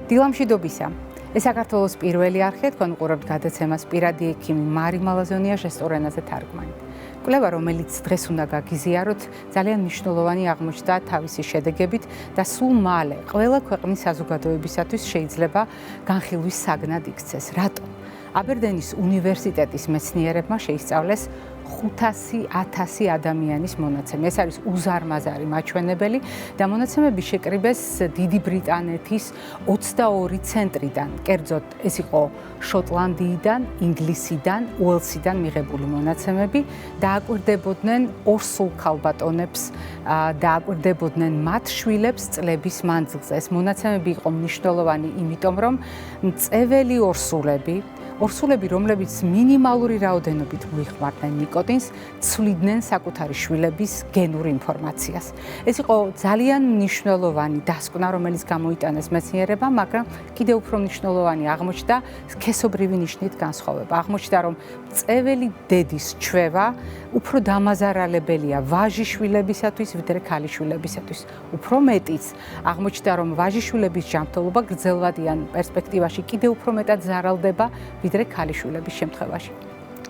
დილამშვიდობისა. ეს საქართველოს პირველი არხია, თქვენ უყურებთ გადაცემას პირადი ექიმი მარი მალაზონია შესწორ ენაზე თარგმანით. კვლევა, რომელიც დღეს უნდა გაგიზიაროთ, ძალიან მნიშვნელოვანი აღმოჩნდა თავისი შედეგებით და სულ მალე ყველა ქვეყნის საზოგადოებისათვის შეიძლება განხილვის საგნად იქცეს. რატომ? აბერდენის უნივერსიტეტის მეცნიერებმა შეისწავლეს 500,000 ადამიანის მონაცემი. ეს არის უზარმაზარი მაჩვენებელი და მონაცემები შეკრიბეს დიდი ბრიტანეთის 22 ცენტრიდან. კერძოდ, ეს იყო შოტლანდიიდან, ინგლისიდან, უელსიდან მიღებული მონაცემები. დააკვირდებოდნენ ორსულ ქალბატონებს, დააკვირდებოდნენ მათ შვილებს წლების მანძილზე. ეს მონაცემები იყო მნიშვნელოვანი, იმიტომ რომ მწეველი ორსულები, რომლებიც მინიმალური რაოდენობით მოიხმარდნენ ნიკოტინს, ცვლიდნენ საკუთარი შვილების გენურ ინფორმაციას. ეს იყო ძალიან მნიშვნელოვანი დასკვნა, რომელიც გამოიტანეს მეცნიერებმა, მაგრამ კიდევ უფრო მნიშვნელოვანი აღმოჩნდა სქესობრივი ნიშნით განსხვავება. აღმოჩნდა, რომ მწეველი დედის ჩვევა უფრო დამაზარალებელია ვაჟის შვილებისათვის, ვიდრე ქალის შვილებისათვის. უფრო მეტიც, აღმოჩნდა, რომ ვაჟის შვილების ჯანმრთელობა გრძელვადიან პერსპექტივაში კიდევ უფრო მეტად ზარალდება ვიდრე ქალის შვილების შემთხვევაში.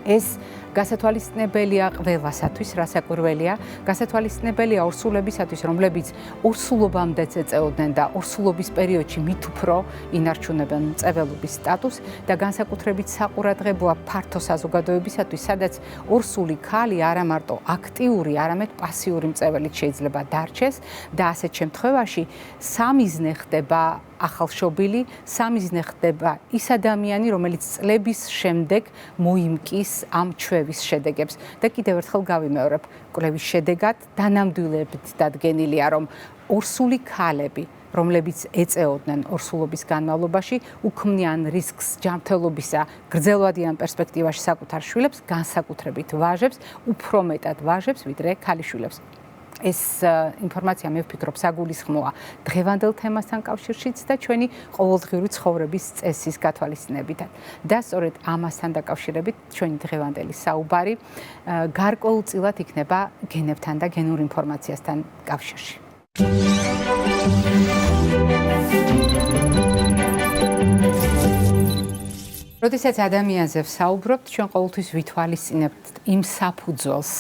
ეს გასათვალისწინებელია ყველასათვის, რასაკვირველია, გასათვალისწინებელია ორსულებისათვის, რომლებიც ორსულობამდეც ეწეოდნენ და ორსულობის პერიოდში მით უფრო ინარჩუნებენ მწეველობის სტატუსს და განსაკუთრებით საყურადღებოა ფართო საზოგადოებისათვის, სადაც ორსული ქალი არა მარტო აქტიური, არამედ პასიური მწეველით შეიძლება დარჩეს და ასეთ შემთხვევაში სამიზნე ხდება ახალშობილი, სამიზნე ხდება ის ადამიანი, რომელიც წლების შემდეგ მოიმკის ამ ჩვევის შედეგებს. და კიდევ ერთხელ გავიმეორებ, კვლევის შედეგად დანამდვილებით დადგენილია, რომ ორსული ქალები, რომლებიც ეწეოდნენ ორსულობის განმავლობაში, უქმნიან რისკს ჯანმრთელობისა გრძელვადიან პერსპექტივაში საკუთარ შვილებს, განსაკუთრებით ვაჟებს, უფრო მეტად ვაჟებს, ვიდრე ქალიშვილებს. ეს ინფორმაცია მე ვფიქრობ საგულისხმოა დღევანდელ თემასთან კავშირშიც და ჩვენი ყოველდღიური ცხოვრების წესის გათვალისწინებიდან. და სწორედ ამასთან დაკავშირებით ჩვენი დღევანდელი საუბარი გარკვეულწილად იქნება გენებთან და გენურ ინფორმაციასთან კავშირში. როდესაც ადამიანზე ვსაუბრობთ, ჩვენ ყოველთვის ვითვალისწინებთ იმ საფუძველს,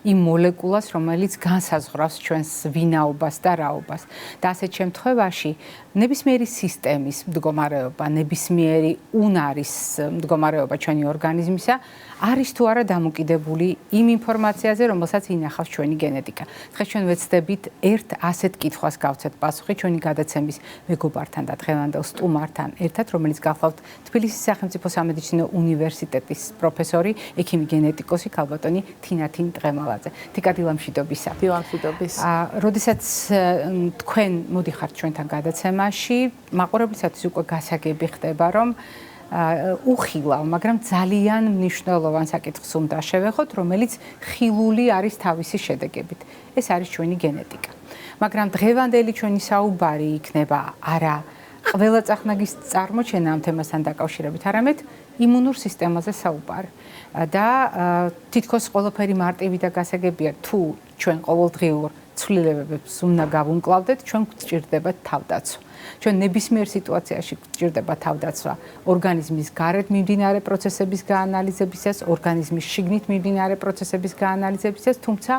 იმ მოლეკულას, რომელიც განსაზღვრავს ჩვენს ვინაობას და რაობას. და ასეთ შემთხვევაში ნებისმიერი სისტემის მდგომარეობა, ნებისმიერი უნარის მდგომარეობა ჩვენი ორგანიზმისა არის თუ არა დამოკიდებული იმ ინფორმაციაზე, რომელსაც ინახავს ჩვენი გენეტიკა. დღეს ჩვენ ვეცდებით ერთ ასეთ კითხვას გავცეთ პასუხი ჩვენი გადაცემის მეგობართან და დღევანდელ სტუმართან ერთად, რომელიც გახლავთ თბილისის სახელმწიფო სამედიცინო უნივერსიტეტის პროფესორი, ექიმი გენეტიკოსი ქალბატონი თინათინ ტყემალაძე. თიკა დილამშვიდობისა. დილამშვიდობის. როდესაც თქვენ მოდიხართ ჩვენთან გადაცემაში, მაყურებლისათვის უკვე გასაგები ხდება, რომ უხილავ, მაგრამ ძალიან მნიშვნელოვან საკითხს უნდა შევეხოთ, რომელიც ხილული არის თავისი შედეგებით. ეს არის ჩვენი გენეტიკა. მაგრამ დღევანდელი ჩვენი საუბარი იქნება არა ყველა წახნაგის წარმოჩენა ამ თემასთან დაკავშირებით, არამედ იმუნურ სისტემაზე საუბარი. და თითქოს ყველაფერი მარტივი და გასაგებია, თუ ჩვენ ყოველდღიურ ცვლილებებს უნდა გავუმკლავდეთ, ჩვენ გვჭირდება თავდაცვა. ჩვენ ნებისმიერ სიტუაციაში გვჭირდება თავდაცვა ორგანიზმის გარეთ მიმდინარე პროცესების გაანალიზებისას, ორგანიზმის შიგნით მიმდინარე პროცესების გაანალიზებისას, თუმცა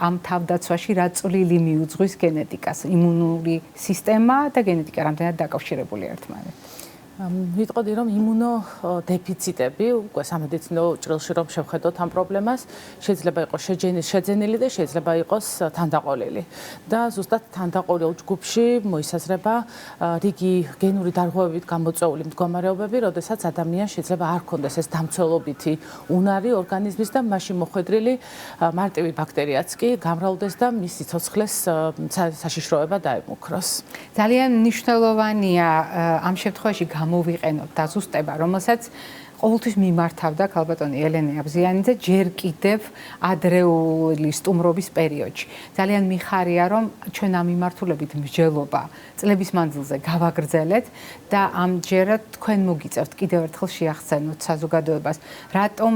ამ თავდაცვაში რა წვლილი მიუძღვის გენეტიკას, იმუნური სისტემა და გენეტიკა რამდენად დაკავშირებულია ერთმანეთთან. ვიტყოდი, რომ იმუნოდეფიციტები, უკვე სამედიცინო ჭრილში რომ შევხედოთ ამ პრობლემას, შეიძლება იყოს შეძენილი და შეიძლება იყოს თანდაყოლილი. და ზუსტად თანდაყოლილ ჯგუფში მოისაზრება რიგი გენური დარღვევებით გამოწვეული მდგომარეობები, როდესაც ადამიანს შეიძლება არ ჰქონდეს ეს დამცველობითი უნარი ორგანიზმის და მასში მოხვედრილი მარტივი ბაქტერიაც კი გამრავლდეს და მის სიცოცხლეს საშიშროება დაემუქროს. ძალიან მნიშვნელოვანია ამ შემთხვევაში გამოვიყენოთ დაზუსტება, რომელსაც ყოველთვის მიმართავდა ქალბატონი ელენე აბზიანიძე ჯერ კიდევ ადრეული სტუმრობის პერიოდში. ძალიან მიხარია, რომ ჩვენ ამ მიმართულებით მსჯელობა წლების მანძილზე გავაგრძელეთ და ამჯერად თქვენ მოგიწევთ კიდევ ერთხელ შეახსენოთ საზოგადოებას, რატომ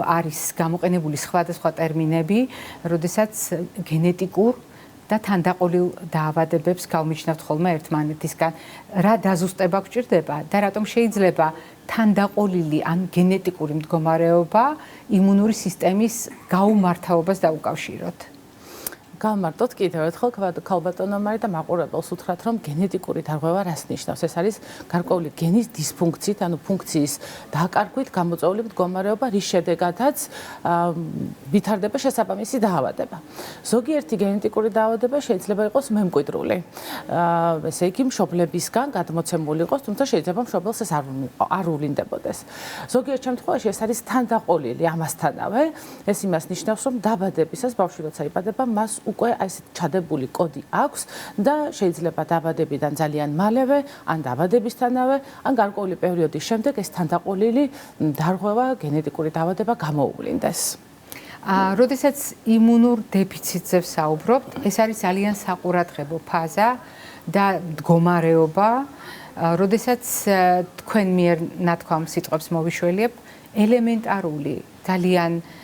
არის გამოყენებული სხვადასხვა ტერმინები, როდესაც გენეტიკურ და თანდაყოლილ დაავადებებს გავმიჩნევთ ხოლმე ერთმანეთისგან. რა დაზუსტება გვჭირდება და რატომ შეიძლება თანდაყოლილი ან გენეტიკური მდგომარეობა იმუნური სისტემის გაუმართავობას დაუკავშიროთ? გავმარტოთ კიდევ ერთხელ ქალბატონო მარი და მაყურებელს უთხრათ, რომ გენეტიკური დარღვევა რას ნიშნავს? ეს არის გარკვეული გენის დისფუნქციით, ანუ ფუნქციის დაკარგვით გამოწვეული მდგომარეობა, რის შედეგადაც ვითარდება შესაბამისი დაავადება. ზოგიერთი გენეტიკური დაავადება შეიძლება იყოს მემკვიდრული. ესე იგი, მშობლებისგან გადმოცემული იყოს, თუმცა შეიძლება მშობელს ეს არ უვლინდებოდეს. ზოგიერთ შემთხვევაში ეს არის თანდაყოლილი ამასთანავე. ეს იმას ნიშნავს, რომ დაბადებისას ბავშვი როცა იბადება, მას უკვე ასეთ ჩადებული კოდი აქვს და შეიძლება დაბადებიდან ძალიან მალევე, ან დაბადებისთანავე, ან გარკვეული პერიოდის შემდეგ ეს თანდაყოლილი დარღვევა, გენეტიკური დაავადება გამოუვლინდეს. როდესაც იმუნურ დეფიციტზე ვსაუბრობთ, ეს არის ძალიან საყურადღებო ფაზა და მდგომარეობა, როდესაც თქვენ მიერ ნათქვამ სიტყვებს მოვიშველიებ, ელემენტარული, ძალიან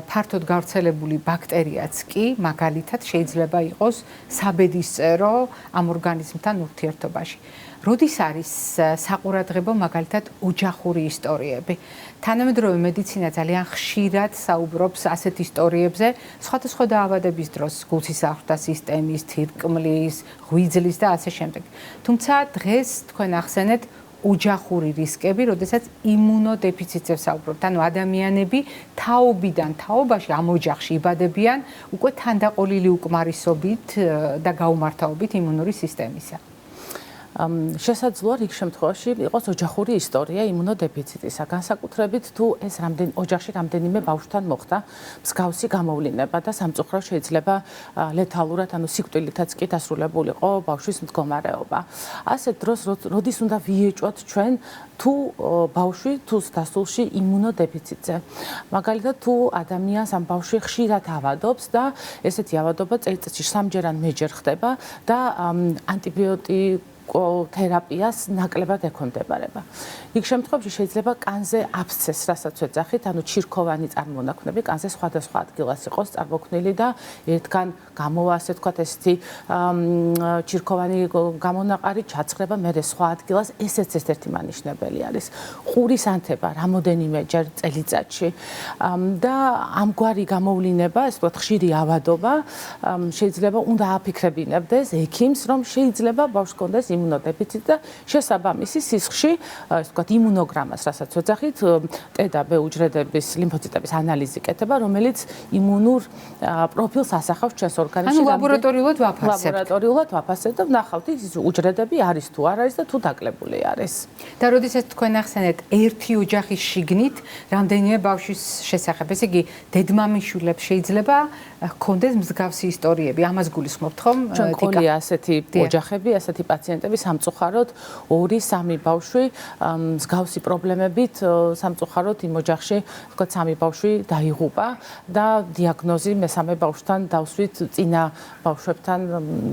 ფართოდ გავრცელებული ბაქტერიაც კი მაგალითად შეიძლება იყოს საბედისწერო ამ ორგანიზმთან ურთიერთობაში. როდის არის საყურადღებო მაგალითად ოჯახური ისტორიები? თანამედროვე მედიცინა ძალიან ხშირად საუბრობს ასეთ ისტორიებზე, სხვადასხვა დაავადების დროს, გულსისახვთა სისტემის, თირკმლის, ღვიძლის და ასე შემდეგ. თუმცა დღეს თქვენ ახსენეთ ოჯახური რისკები, როდესაც იმუნოდეფიციტზე ვსაუბრობთ. ანუ ადამიანები თაობიდან თაობაში ამ ოჯახში იბადებიან უკვე თანდაყოლილი უკმარისობით და გაუმართავობით იმუნური სისტემისა. შესაძლოა რიგ შემთხვევაში იყოს ოჯახური ისტორია იმუნოდეფიციტისა. განსაკუთრებით თუ ეს ოჯახში რამდენიმე ბავშვთან მოხდა მსგავსი გამოვლინება და სამწუხაროდ შეიძლება ლეთალურად, ანუ სიკვდილითაც კი დასრულებულიყო ბავშვის მდგომარეობა. ასეთ დროს როდის უნდა ვიეჭვოთ ჩვენ თუ ბავშვი თუ დასულში იმუნოდეფიციტზე. მაგალითად თუ ადამიანს ამ ბავშვი ხშირად ავადობს და ესეთი ავადობა წელიწადში 3-ჯერ ან მეჯერ ხდება და თერაპიას ნაკლებად ექვემდებარება. იქ შემთხვევაში შეიძლება კანზე აბსცესს, რასაც ვეძახით, ანუ ჩირქოვანი წარმონაქმნები, კანზე სხვადასხვა ადგილას იყოს წარმოქმნილი და ერთგან გამოვა, ასე ვთქვათ, ესეთი ჩირქოვანი გამონაყარი ჩაცხრება, მერე სხვა ადგილას, ესეც ერთ-ერთი მანიშნებელი არის. ყურის ანთება რამოდენიმეჯერ წელიწადში და ამგვარი გამოვლინება, ესე ვთქვათ, ხშირი ავადობა შეიძლება უნდა აფიქრებინებდეს ექიმს, რომ შეიძლება ბავშვს ჰქონდეს იმუნოდეფიციტი და შესაბამისი სისხლში, ასე ვთქვათ, იმუნოგრამას, რასაც ვეძახით, ტ და ბ უჯრედების ლიმფოციტების ანალიზი კეთება, რომელიც იმუნურ პროფილს ასახავს ჩვენს ორგანიზმში. ანუ ლაბორატორიულად ვაფასებთ. ლაბორატორიულად ვაფასებთ და ვნახავთ ის უჯრედები არის თუ არ არის და თუ დაკლებული არის. და როდესაც თქვენ ახსენეთ ერთი ოჯახის შიგნით რამდენიმე ბავშვის შესახებ, ესე იგი დედმამიშვილებს შეიძლება ჰქონდეს მსგავსი ისტორიები. ამას გულისხმობთ ხომ? ჩვენ ყოლია ასეთი ოჯახები, ასეთი პაციენტები სამწუხაროდ 2-3 ბავშვი მსგავსი პრობლემებით სამწუხაროდ იმ ოჯახში, თქვა 3 ბავშვი დაიღუპა და დიაგნოზი მესამე ბავშვთან დავსვით წინა ბავშვებთან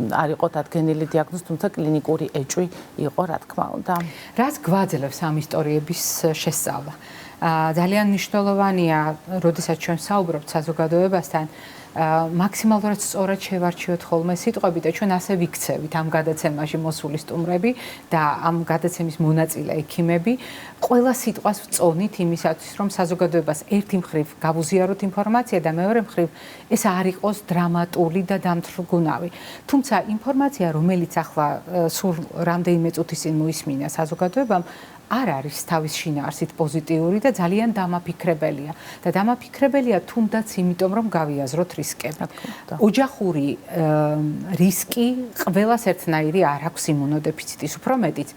არ იყო დადგენილი დიაგნოზი, თუმცა კლინიკური ეჭვი იყო, რა თქმა უნდა. რას გვაძლევს ამ ისტორიების შესწავლა? ძალიან მნიშვნელოვანია, როდესაც ჩვენ საუბრობთ საზოგადოებასთან, მაქსიმალურად სწორად შევარჩიოთ ხოლმე სიტყვები და ჩვენ ასე ვიქცევით ამ გადაცემაში მოსული სტუმრები და ამ გადაცემის მონაწილე ექიმები ყველა სიტყვას ვწონით იმისათვის, რომ საზოგადოებას ერთი მხრივ გავუზიაროთ ინფორმაცია და მეორე მხრივ ეს არ იყოს დრამატული და დამთრგუნავი. თუმცა ინფორმაცია, რომელიც ახლა სულ რამდენიმე წუთის წინ მოისმინა საზოგადოებამ, არ არის თავის შინაარსით პოზიტიური და ძალიან დამაფიქრებელია. და დამაფიქრებელია თუნდაც იმიტომ, რომ გავიაზროთ რისკები. ოჯახური რისკი ყველას ერთნაირი არ აქვს იმუნოდეფიციტის, უფრო მეტიც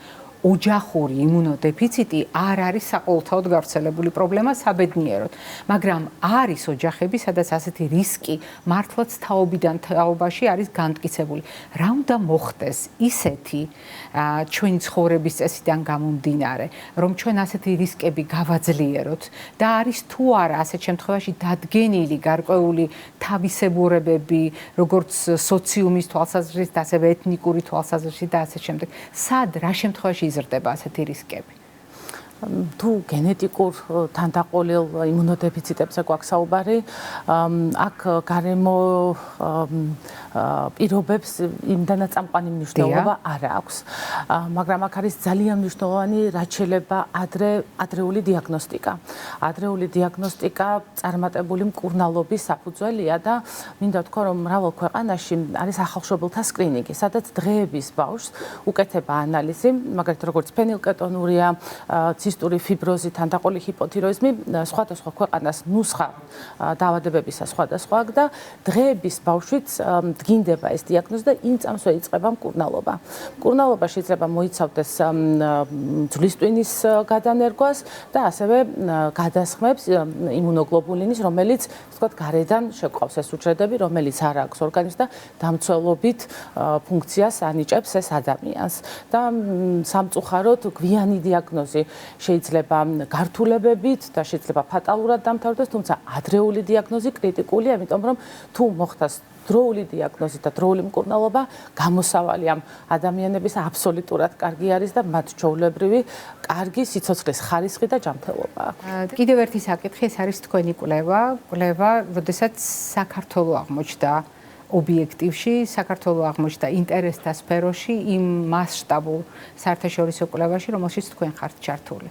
ოჯახური იმუნოდეფიციტი არ არის საყოველთაოდ გავრცელებული პრობლემა საბედნიეროდ, მაგრამ არის ოჯახები, სადაც ასეთი რისკი მართლაც თაობიდან თაობაში არის განმტკიცებული. რა უნდა მოხდეს ისეთი ჩვენი ცხოვრების წესიდან გამომდინარე, რომ ჩვენ ასეთი რისკები გავაძლიეროთ და არის თუ არა ასეთ შემთხვევაში დადგენილი გარკვეული თავისებურებები, როგორც სოციუმის თვალსაზრისით, ასევე ეთნიკური თვალსაზრისით და ასე შემდეგ. სად რა შემთხვევაში იზრდება ასეთი რისკები? თუ გენეტიკურ თანდაყოლილ იმუნოდეფიციტებზე გვაქვს საუბარი, აქ გარემო პირობებს იმდანაც წამყვანი მნიშვნელობა არ აქვს, მაგრამ აქ არის ძალიან მნიშვნელოვანი რაც შეიძლება ადრეული დიაგნოსტიკა. ადრეული დიაგნოსტიკა წარმატებული მკურნალობის საფუძველია და მინდა ვთქვა, რომ მრავალ ქვეყანაში არის ახალშობილთა სკრინინგი, სადაც დღეების ბავშვს უკეთება ანალიზი, მაგალითად როგორც ფენილკეტონურია, ცისტური ფიბროზი, თანდაყოლილი ჰიპოთიროიზმი, სხვადასხვა ქვეყანას ნუსხა დაავადებებისა სხვადასხვა აქვს და დღეების ბავშვიც დგინდება ეს დიაგნოზი და იმ წამსვე იწყება მკურნალობა. მკურნალობა შეიძლება მოიცავდეს ძვლის ტვინის გადანერგვას და ასევე გადასხმებს იმუნოგლობულინის, რომელიც ვთქვათ, გარედან შეგვყავს ეს უჯრედები, რომელიც არ აქვს ორგანიზმს და დამცველობით ფუნქციას ანიჭებს ეს ადამიანს. და სამწუხაროდ გვიანი დიაგნოზი შეიძლება გართულებებით და შეიძლება ფატალურად დამთავრდეს, თუმცა ადრეული დიაგნოზი კრიტიკულია, იმიტომ რომ თუ მოხდას დროული დიაგნოზი და დროული მკურნალობა, გამოსავალი ამ ადამიანების აბსოლუტურად კარგი არის და მათ ჩვეულებრივი კარგი სიცოცხლის ხარისხი და ჯანმრთელობა აქვს. კიდევ ერთი საკითხი ეს არის თქვენი კვლევა, როდესაც საქართველო აღმოჩნდა ობიექტივში, საქართველო აღმოჩნდა ინტერესთა სფეროში იმ მასშტაბურ საერთაშორისო კვლევაში, რომელშიც თქვენ ხართ ჩართული.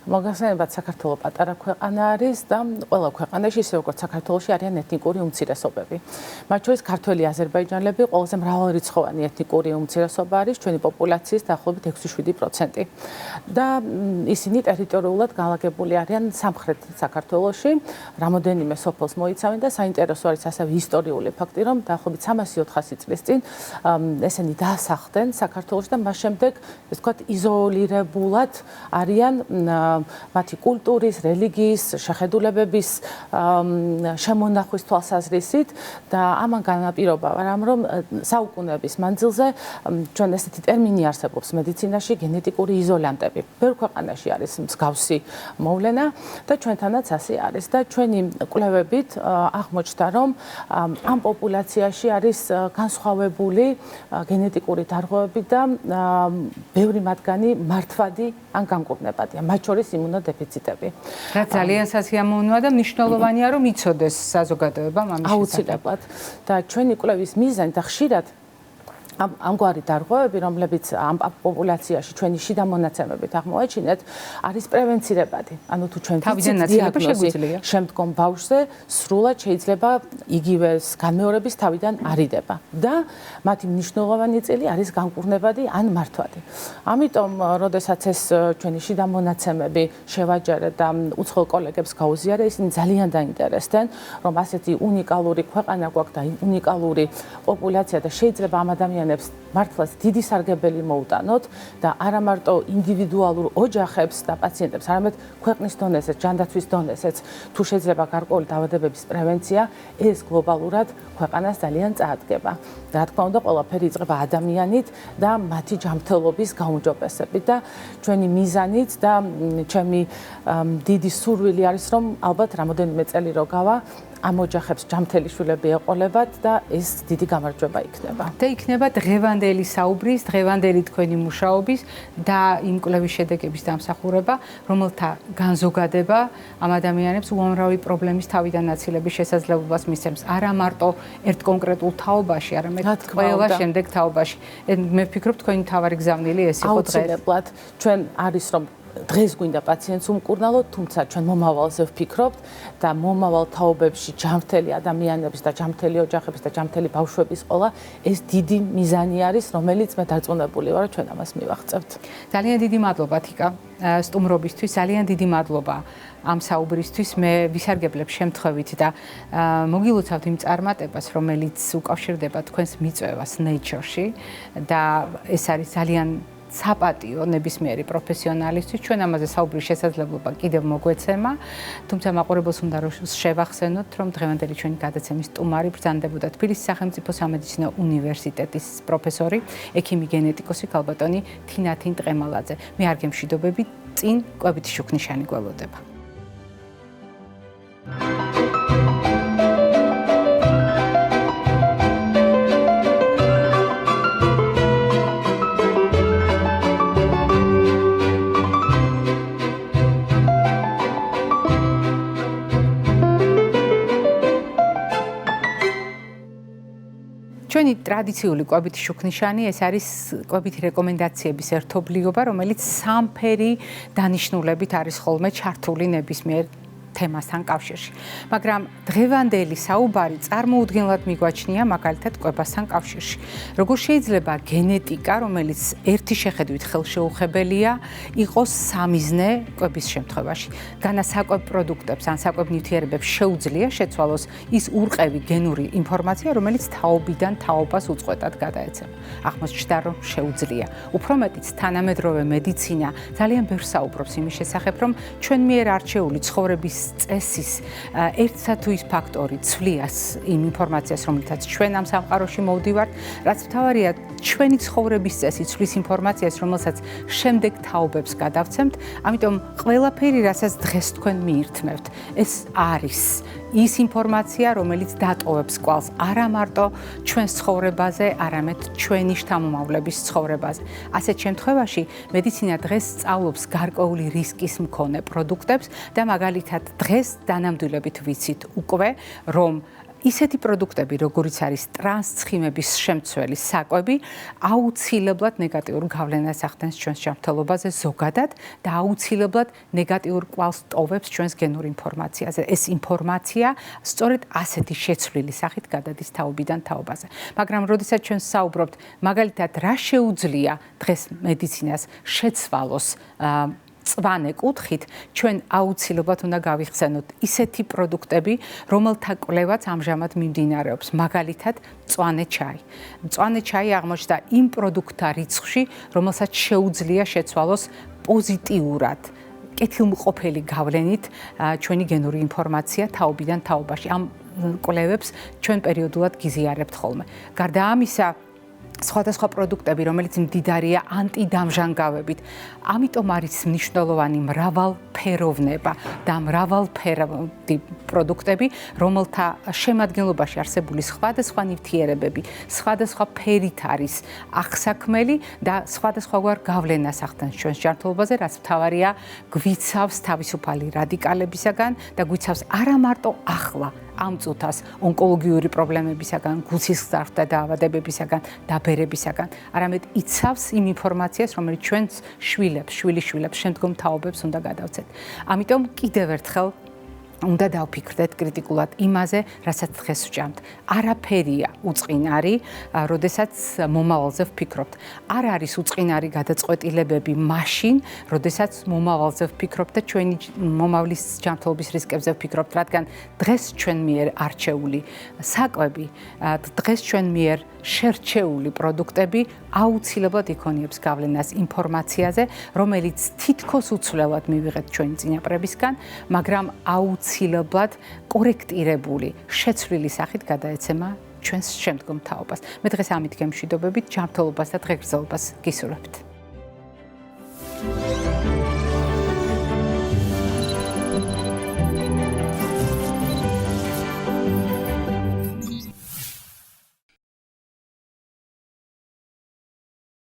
მოგახსენებათ, საქართველო პატარა ქვეყანა არის და ყველა ქვეყანაში, ისე როგორც საქართველოში, არიან ეთნიკური უმცირესობები. მათ შორის ქართველი აზერბაიჯანელები ყველაზე მრავალრიცხოვანი ეთნიკური უმცირესობა არის, ჩვენი პოპულაციის დაახლოებით 6-7%. და ისინი ტერიტორიულად განლაგებული არიან სამხრეთ საქართველოში, რამოდენიმე სოფელს მოიცავენ და საინტერესო არის ასევე ისტორიული ფაქტი, რომ დაახლოებით 300-400 წლის წინ ესენი დაასახლდნენ საქართველოში და მას შემდეგ, ესე ვთქვათ, იზოლირებულად არიან მათი კულტურის, რელიგიის, შეხედულებების შემონახვის თვალსაზრისით და ამან განაპირობა, რომ საუკუნეების მანძილზე ჩვენ ესეთი ტერმინი არსებობს მედიცინაში გენეტიკური იზოლანტები. ბევრ ქვეყანაში არის მსგავსი მოვლენა და ჩვენთანაც ასე არის და ჩვენი კვლევებით აღმოჩნდა, რომ ამ პოპულაციაში არის განსხვავებული გენეტიკური დარღვევები და ბევრი მათგანი მართვადი ან განკურნებადია. მათ შორის იმუნოდეფიციტები. რა ძალიან სასიამოვნოა და მნიშვნელოვანია, რომ იცოდეს საზოგადოებამ ამის შესახებ. აუცილებლად. და ჩვენი კვლევის მიზანი და ხშირად ამგვარი დარღვევები, რომლებიც ამ პოპულაციაში ჩვენი შიდა მონაცემებით აღმოაჩინეთ, არის პრევენცირებადი. ანუ თუ ჩვენ დიაგნოზი შემდგომ ბავშვზე სრულად შეიძლება იგივე განმეორების თავიდან არიდება და მათი მნიშვნელოვანი წილი არის განკურნებადი ან მართვადი. ამიტომ, როდესაც ეს ჩვენი შიდა მონაცემები შევაჯერეთ და უცხოელ კოლეგებს გაუზიარეთ, ისინი ძალიან დაინტერესდნენ, რომ ასეთი უნიკალური ქვეყანა გვაქვს და უნიკალური პოპულაცია და შეიძლება ამ ადამიანებს მართლაც დიდი სარგებელი მოუტანოთ და არა მარტო ინდივიდუალურ ოჯახებს და პაციენტებს, არამედ ქვეყნის დონეზე, ჯანდაცვის დონეზეც, თუ შეიძლება გარკვეული დაავადებების პრევენცია, ეს გლობალურად ქვეყანას ძალიან წაადგება. რა თქმა უნდა, ყველაფერი იწყება ადამიანით და მათი ჯანმრთელობის გაუმჯობესებით და ჩვენი მიზანით და ჩემი დიდი სურვილი არის, რომ ალბათ რამოდენიმე წელი რო გავა, ამ ოჯახებს ჯანმრთელი შვილები ეყოლებათ და ეს დიდი გამარჯვება იქნება. და იქნება დღევანდელი საუბრის, დღევანდელი თქვენი მუშაობის და იმ კვლევის შედეგების დამსახურება, რომელთა განზოგადება ამ ადამიანებს უამრავი პრობლემის თავიდან აცილების შესაძლებლობას მისცემს. არა მარტო ერთ კონკრეტულ თაობაში, არამედ ყველა შემდეგ თაობაში. მე ვფიქრობ, თქვენი თავარი გზავნილი ეს იყო დღეს. აუცილებლად, ჩვენ არის რომ დღეს გვინდა პაციენტს უმკურნალოთ, თუმცა ჩვენ მომავალზე ვფიქრობთ და მომავალ თაობებში ჯანმრთელი ადამიანების და ჯანმრთელი ოჯახების და ჯანმრთელი ბავშვების ყოლა ეს დიდი მიზანი არის, რომელიც მე დარწმუნებული ვარ, ჩვენ ამას მივაღწევთ. ძალიან დიდი მადლობა თიკა სტუმრობისთვის, ძალიან დიდი მადლობა ამ საუბრისთვის. მე ვისარგებლებ შემთხვევით და მოგილოცავთ იმ წარმატებას, რომელიც უკავშირდება თქვენს მიწვევას Nature-ში და ეს არის ძალიან საპატიო ნებისმიერი პროფესიონალისთვის. ჩვენ ამაზე საუბრის შესაძლებლობა კიდევ მოგვეცემა, თუმცა მაყურებელს უნდა რომ შევახსენოთ, რომ დღევანდელი ჩვენი გადაცემის სტუმარი ბრძანდებოდა თბილისის სახელმწიფო სამედიცინო უნივერსიტეტის პროფესორი, ექიმი გენეტიკოსი ქალბატონი თინათინ ტყემალაძე. მე არ გემშვიდობები, წინ კვებითი შუქნიშანი გველოდება. ჩვენი ტრადიციული კვებითი შუქნიშანი ეს არის კვებითი რეკომენდაციების ერთობლიობა, რომელიც სამფერი დანიშნულებით არის ხოლმე ჩართული ნებისმიერ თემასთან კავშირში. მაგრამ დღევანდელი საუბარი წარმოუდგენლად მიგვაჩნია მაგალითად კვებასთან კავშირში. როგორ შეიძლება გენეტიკა, რომელიც ერთი შეხედვით ხელშეუხებელია, იყოს სამიზნე კვების შემთხვევაში. განა საკვებ პროდუქტებს ან საკვებ ნივთიერებებს შეუძლია შეცვალოს ის ურყევი გენური ინფორმაცია, რომელიც თაობიდან თაობას უწყვეტად გადაეცემა. აღმოჩნდა, რომ შეუძლია. უფრო მეტიც თანამედროვე მედიცინა ძალიან ბევრს საუბრობს იმის შესახებ, რომ ჩვენ მიერ არჩეული ცხოვრების წესის ერთსა თუ ის ფაქტორი ცვლიას იმ ინფორმაციას, რომელთაც ჩვენ ამ სამყაროში მოვდივართ, რაც მთავარია ჩვენი ცხოვრების წესი ცვლის ინფორმაციას, რომელსაც შემდეგ თაობებს გადავცემთ, ამიტომ ყველაფერი, რასაც დღეს თქვენ მიირთმევთ, ეს არის ის ინფორმაცია, რომელიც დატოვებს კვალს არა მარტო ჩვენს ცხოვრებაზე, არამედ ჩვენი შთამომავლების ცხოვრებაზე. ასეთ შემთხვევაში მედიცინა დღეს სწავლობს გარკვეული რისკის მქონე პროდუქტებს და მაგალითად დღეს დანამდვილებით ვიცით უკვე, რომ ისეთი პროდუქტები, როგორიც არის ტრანსცხიმების შემცველი საკვები, აუცილებლად ნეგატიურ გავლენას ახდენს ჩვენს ჯანმრთელობაზე ზოგადად და აუცილებლად ნეგატიურ კვალს ტოვებს ჩვენს გენურ ინფორმაციაზე. ეს ინფორმაცია სწორედ ასეთი შეცვლილი სახით გადადის თაობიდან თაობაზე. მაგრამ როდესაც ჩვენ საუბრობთ, მაგალითად, რა შეუძლია დღეს მედიცინას შეცვალოს წვანე კუთხით, ჩვენ აუცილებლად უნდა გავიხსენოთ ისეთი პროდუქტები, რომელთა კვლევაც ამჟამად მიმდინარეობს, მაგალითად, მწვანე ჩაი. მწვანე ჩაი აღმოჩნდა იმ პროდუქტთა რიცხვში, რომელსაც შეუძლია შეცვალოს პოზიტიურად კეთილმყოფელი გავლენით ჩვენი გენური ინფორმაცია თაობიდან თაობაში. ამ კვლევებს ჩვენ პერიოდულად გიზიარებთ ხოლმე. გარდა ამისა, სხვადასხვა პროდუქტები, რომელიც მდიდარია ანტიდამჟანგავებით, ამიტომ არის მნიშვნელოვანი მრავალფეროვნება და მრავალფეროვანი პროდუქტები, რომელთა შემადგენლობაში არსებული სხვადასხვა ნივთიერებები, სხვადასხვა ფერით არის აღსაქმელი და სხვადასხვაგვარ გავლენას ახდენს ჩვენს ჯანმრთელობაზე, რაც მთავარია გვიცავს თავისუფალი რადიკალებისაგან და გვიცავს არა მარტო ახლა ამ წუთას ონკოლოგიური პრობლემებისაგან, გულსისხლძარღვთა დაავადებებისაგან, დაბერებისაგან, არამედ იცავს იმ ინფორმაციას, რომელიც ჩვენს შვილიშვილებს, შემდგომ თაობებს უნდა გადავცეთ. ამიტომ კიდევ ერთხელ უნდა დავფიქრდეთ კრიტიკულად იმაზე, რასაც დღეს ვჭამთ. არაფერია უწყინარი, როდესაც მომავალზე ვფიქრობთ. არ არის უწყინარი გადაწყვეტილებები მაშინ, როდესაც მომავალზე ვფიქრობთ და ჩვენი მომავლის ჯანმრთელობის რისკებზე ვფიქრობთ, რადგან დღეს ჩვენ მიერ არჩეული საკვები, დღეს ჩვენ მიერ შერჩეული პროდუქტები აუცილებლად იქონიებს გავლენას ინფორმაციაზე, რომელიც თითქოს უცვლელად მივიღეთ ჩვენი წინაპრებისგან, მაგრამ აუცილებლად კორექტირებული, შეცვლილი სახით გადაეცემა ჩვენს შემდგომ თაობას. მე დღეს ამით გემშვიდობებით, ჯანმრთელობას და დღეგრძელობას გისურვებთ.